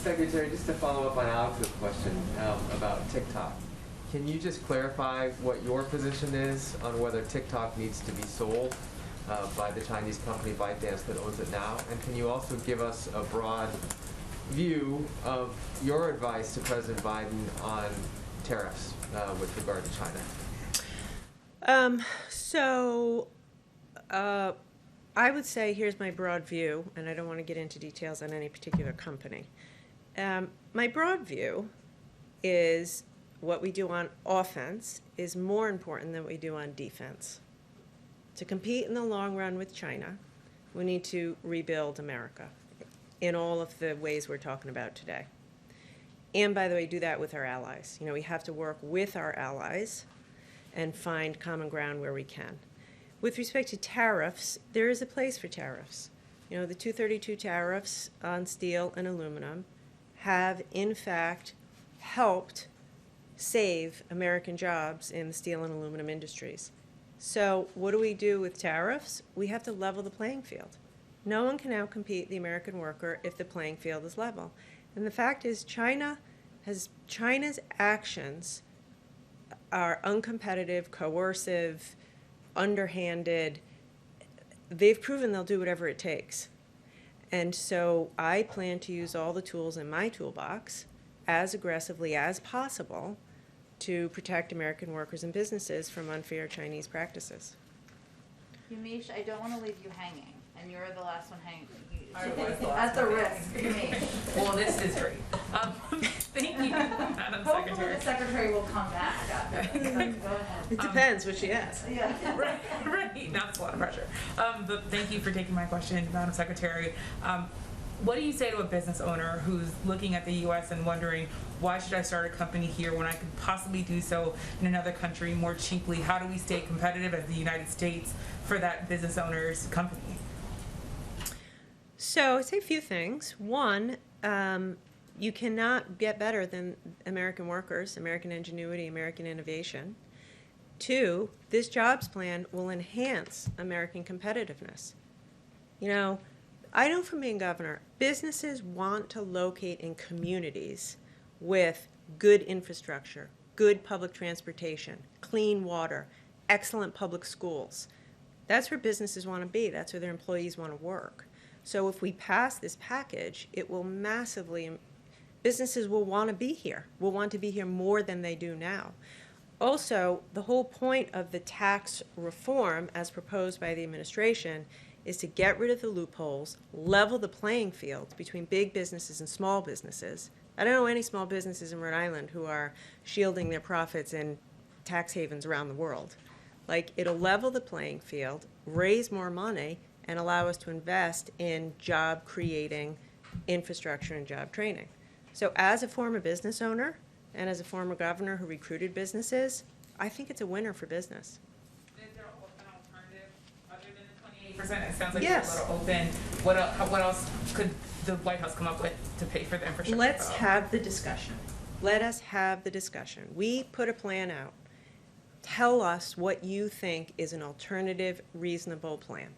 Secretary, just to follow up on Alex's question about TikTok, can you just clarify what your position is on whether TikTok needs to be sold by the Chinese company ByteDance that owns it now? And can you also give us a broad view of your advice to President Biden on tariffs with regard to China? I would say here's my broad view, and I don't want to get into details on any particular company. My broad view is what we do on offense is more important than what we do on defense. To compete in the long run with China, we need to rebuild America in all of the ways we're talking about today. And by the way, do that with our allies. You know, we have to work with our allies and find common ground where we can. With respect to tariffs, there is a place for tariffs. You know, the 232 tariffs on steel and aluminum have, in fact, helped save American jobs in the steel and aluminum industries. So what do we do with tariffs? We have to level the playing field. No one can outcompete the American worker if the playing field is level. And the fact is China's actions are uncompetitive, coercive, underhanded. They've proven they'll do whatever it takes. And so I plan to use all the tools in my toolbox as aggressively as possible to protect American workers and businesses from unfair Chinese practices. Yumish, I don't want to leave you hanging, and you're the last one hanging. At the risk, Yumish. Well, this is great. Thank you, Madam Hopefully Secretary. the Secretary will come back after this. Go ahead. It depends what she asks. Yeah. Right. Now it's a lot of pressure. But thank you for taking my question, Madam Secretary. What do you say to a business owner who's looking at the U.S. and wondering, why should I start a company here when I could possibly do so in another country more cheaply? How do we stay competitive as the United States for that business owner's company? So I'd say a few things. One, you cannot get better than American workers, American ingenuity, American innovation. Two, this jobs plan will enhance American competitiveness. You know, I know from being governor, businesses want to locate in communities with good infrastructure, good public transportation, clean water, excellent public schools. That's where businesses want to be. That's where their employees want to work. So if we pass this package, it will massively, businesses will want to be here, will want to be here more than they do now. Also, the whole point of the tax reform as proposed by the administration is to get rid of the loopholes, level the playing field between big businesses and small businesses. I don't know any small businesses in Rhode Island who are shielding their profits in tax havens around the world. Like, it'll level the playing field, raise more money, and allow us to invest in job-creating infrastructure and job training. So as a former business owner and as a former governor who recruited businesses, I think it's a winner for business. Is there an alternative other than the 28%? It sounds like Yes. you're a little open. What else could the White House come up with to pay for the infrastructure? Let's have the discussion. Let us have the discussion. We put a plan out. Tell us what you think is an alternative, reasonable plan.